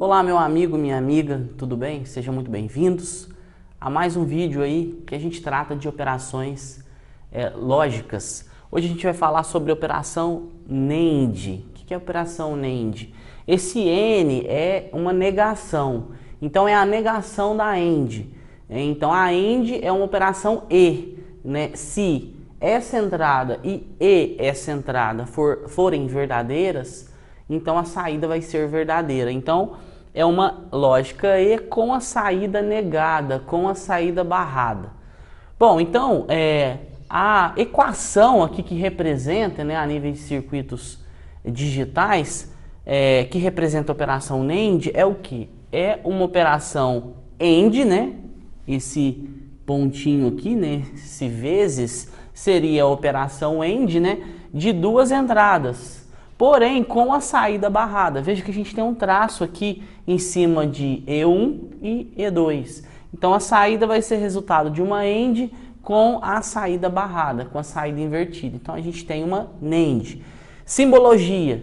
Olá meu amigo, minha amiga, tudo bem? Sejam muito bem-vindos a mais um vídeo aí que a gente trata de operações lógicas. Hoje a gente vai falar sobre a operação NAND. O que é a operação NAND? Esse N é uma negação, então é a negação da AND. Então a AND é uma operação E, né? Se essa entrada e essa entrada forem verdadeiras, então a saída vai ser verdadeira. Então é uma lógica E com a saída negada, com a saída barrada. Bom, então a equação aqui que representa, né, a nível de circuitos digitais, que representa a operação NAND é o que? É uma operação AND, né? Esse pontinho aqui, né? Esse vezes seria a operação AND, né? De duas entradas. Porém, com a saída barrada. Veja que a gente tem um traço aqui em cima de E1 e E2. Então, a saída vai ser resultado de uma AND com a saída barrada, com a saída invertida. Então, a gente tem uma NAND. Simbologia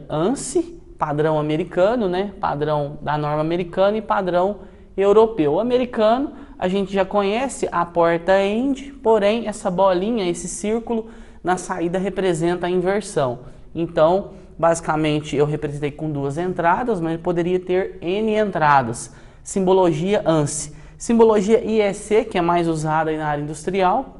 ANSI, padrão americano, né? Padrão da norma americana e padrão europeu. O americano, a gente já conhece a porta AND, porém, essa bolinha, esse círculo, na saída representa a inversão. Então, basicamente, eu representei com duas entradas, mas poderia ter N entradas. Simbologia ANSI. Simbologia IEC, que é mais usada na área industrial.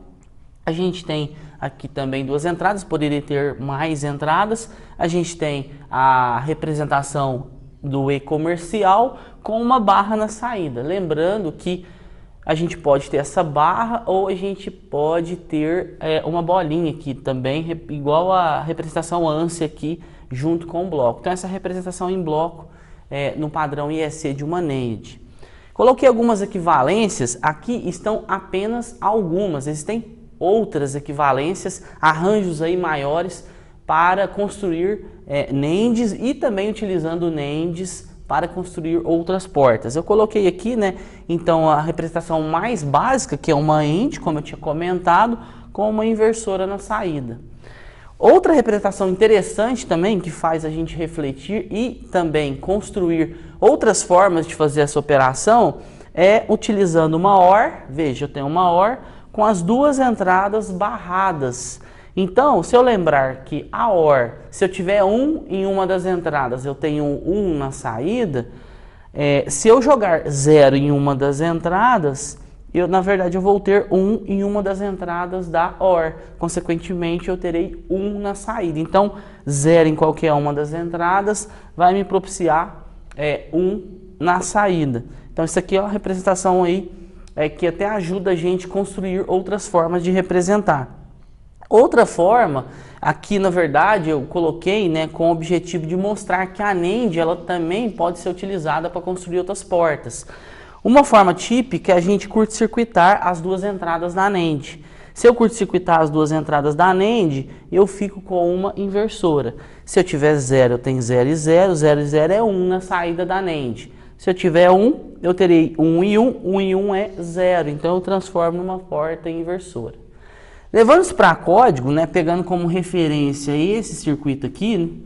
A gente tem aqui também duas entradas, poderia ter mais entradas. A gente tem a representação do E comercial com uma barra na saída. Lembrando que a gente pode ter essa barra ou a gente pode ter uma bolinha aqui também, igual a representação ANSI aqui, junto com o bloco. Então essa representação em bloco no padrão IEC de uma NAND. Coloquei algumas equivalências, aqui estão apenas algumas, existem outras equivalências, arranjos aí maiores para construir NANDs e também utilizando NANDs para construir outras portas. Eu coloquei aqui, né, então a representação mais básica, que é uma AND, como eu tinha comentado, com uma inversora na saída. Outra representação interessante também, que faz a gente refletir e também construir outras formas de fazer essa operação, é utilizando uma OR, veja, eu tenho uma OR com as duas entradas barradas. Então, se eu lembrar que a OR, se eu tiver 1 em uma das entradas, eu tenho 1 na saída, se eu jogar 0 em uma das entradas, na verdade eu vou ter 1 em uma das entradas da OR. Consequentemente, eu terei 1 na saída. Então, 0 em qualquer uma das entradas vai me propiciar 1 na saída. Então, isso aqui é uma representação aí que até ajuda a gente a construir outras formas de representar. Outra forma, aqui na verdade eu coloquei, né, com o objetivo de mostrar que a NAND ela também pode ser utilizada para construir outras portas. Uma forma típica é a gente curto-circuitar as duas entradas da NAND. Se eu curto-circuitar as duas entradas da NAND, eu fico com uma inversora. Se eu tiver 0, eu tenho 0 e 0, 0 e 0 é 1 na saída da NAND. Se eu tiver 1, eu terei 1 e 1, 1 e 1 é 0, então eu transformo numa porta inversora. Levando isso para código, né, pegando como referência esse circuito aqui,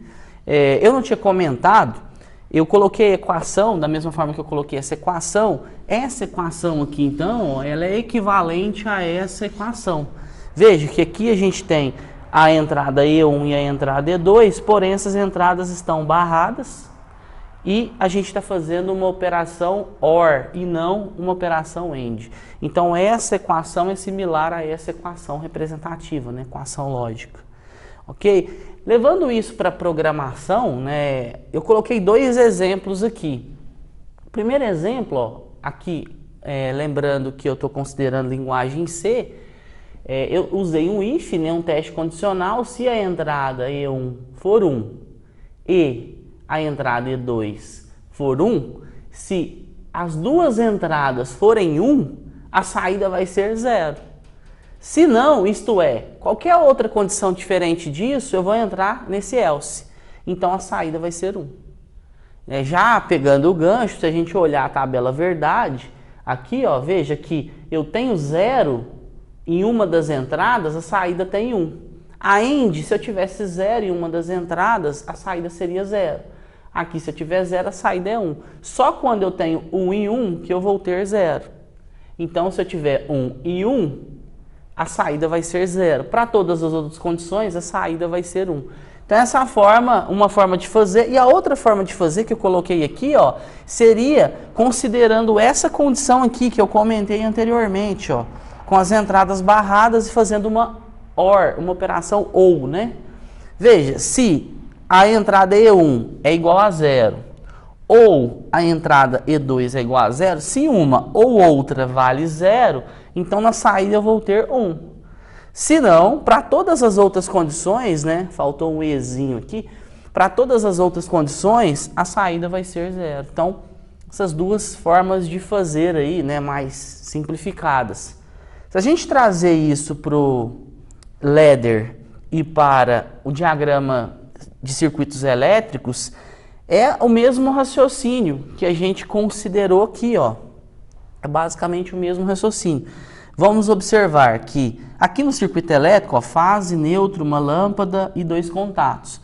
eu não tinha comentado, eu coloquei a equação, da mesma forma que eu coloquei essa equação aqui então, ela é equivalente a essa equação. Veja que aqui a gente tem a entrada E1 e a entrada E2, porém essas entradas estão barradas e a gente está fazendo uma operação OR e não uma operação AND. Então essa equação é similar a essa equação representativa, né? Equação lógica. Ok? Levando isso para programação, né, eu coloquei dois exemplos aqui. O primeiro exemplo, ó, aqui, lembrando que eu estou considerando linguagem C, eu usei um if, né, um teste condicional. Se a entrada E1 for 1 e a entrada E2 for 1, se as duas entradas forem 1, a saída vai ser 0. Se não, isto é, qualquer outra condição diferente disso, eu vou entrar nesse else. Então a saída vai ser 1. Já pegando o gancho, se a gente olhar a tabela verdade, aqui ó, veja que eu tenho 0 em uma das entradas, a saída tem 1. A AND, se eu tivesse 0 em uma das entradas, a saída seria 0. Aqui, se eu tiver 0, a saída é 1. Só quando eu tenho 1 e 1 que eu vou ter 0. Então, se eu tiver 1 e 1, a saída vai ser 0. Para todas as outras condições, a saída vai ser 1. Então, essa é uma forma de fazer. E a outra forma de fazer que eu coloquei aqui, ó, seria considerando essa condição aqui que eu comentei anteriormente, ó, com as entradas barradas e fazendo uma OR, uma operação OR, né? Veja, se a entrada E1 é igual a 0 ou a entrada E2 é igual a 0, se uma ou outra vale 0, então na saída eu vou ter 1. Se não, para todas as outras condições, né, faltou um Ezinho aqui, para todas as outras condições, a saída vai ser 0. Então, essas duas formas de fazer aí, né, mais simplificadas. Se a gente trazer isso para o ladder e para o diagrama de circuitos elétricos, é o mesmo raciocínio que a gente considerou aqui, ó. É basicamente o mesmo raciocínio. Vamos observar que aqui no circuito elétrico, ó, fase, neutro, uma lâmpada e 2 contatos.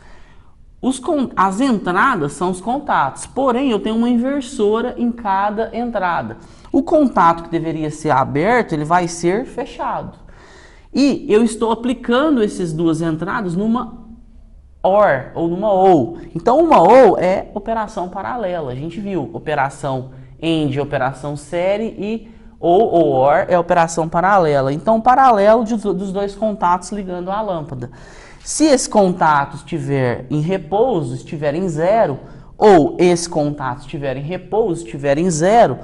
As entradas são os contatos, porém eu tenho uma inversora em cada entrada. O contato que deveria ser aberto, ele vai ser fechado. E eu estou aplicando essas duas entradas numa OR ou numa OU. Então, uma OU é operação paralela. A gente viu operação AND, operação série e OU ou OR é operação paralela. Então, paralelo dos dois contatos ligando à lâmpada. Se esse contato estiver em repouso, estiver em 0, ou esse contato estiver em repouso, estiver em 0,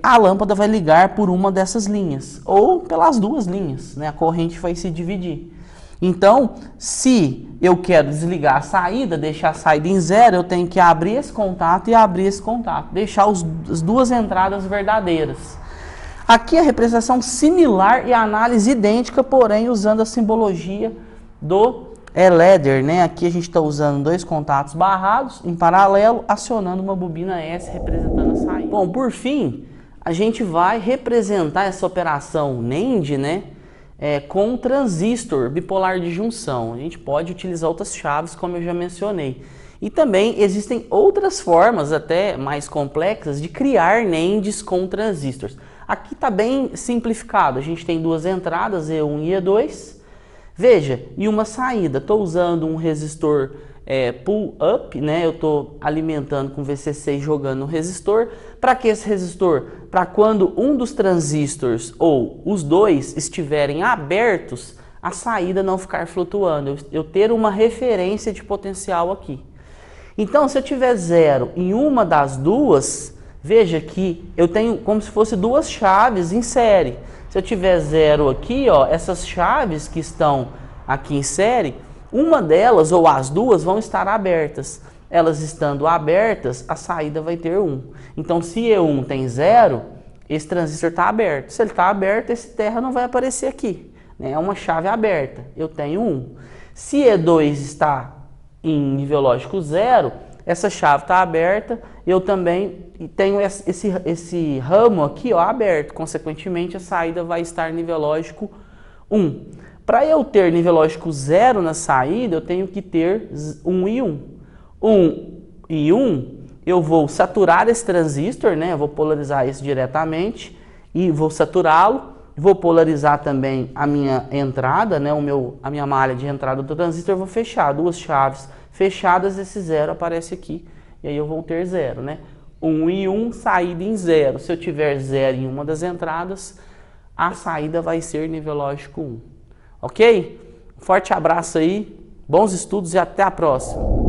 a lâmpada vai ligar por uma dessas linhas, ou pelas duas linhas, né? A corrente vai se dividir. Então, se eu quero desligar a saída, deixar a saída em 0, eu tenho que abrir esse contato e abrir esse contato, deixar as duas entradas verdadeiras. Aqui a representação similar e a análise idêntica, porém usando a simbologia do ladder, né? Aqui a gente está usando 2 contatos barrados em paralelo, acionando uma bobina S representando a saída. Bom, por fim, a gente vai representar essa operação NAND, né? Com um transistor bipolar de junção. A gente pode utilizar outras chaves, como eu já mencionei. E também existem outras formas, até mais complexas, de criar NANDs com transistores. Aqui está bem simplificado. A gente tem 2 entradas, E1 e E2. Veja, e uma saída. Estou usando um resistor pull-up, né? Eu estou alimentando com VCC e jogando no resistor. Para que esse resistor? Para quando um dos transistores ou os dois estiverem abertos, a saída não ficar flutuando. Eu ter uma referência de potencial aqui. Então, se eu tiver 0 em uma das duas, veja que eu tenho como se fosse 2 chaves em série. Se eu tiver 0 aqui, ó, essas chaves que estão aqui em série, uma delas ou as duas vão estar abertas. Elas estando abertas, a saída vai ter 1. Então, se E1 tem 0, esse transistor está aberto. Se ele está aberto, esse terra não vai aparecer aqui, né? É uma chave aberta. Eu tenho 1. Se E2 está em nível lógico 0, essa chave está aberta. Eu também tenho esse ramo aqui, ó, aberto. Consequentemente, a saída vai estar em nível lógico 1. Para eu ter nível lógico 0 na saída, eu tenho que ter 1 e 1. 1 e 1, eu vou saturar esse transistor, né? Eu vou polarizar isso diretamente e vou saturá-lo. Vou polarizar também a minha entrada, né? A minha malha de entrada do transistor, eu vou fechar. 2 chaves fechadas, esse 0 aparece aqui. E aí eu vou ter 0, né? 1 e 1, saída em 0. Se eu tiver 0 em uma das entradas, a saída vai ser nível lógico 1. Ok? Forte abraço aí, bons estudos e até a próxima!